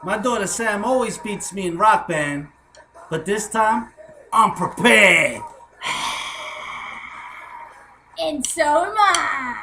My daughter Sam always beats me in Rock Band, but this time I'm prepared. And so am I.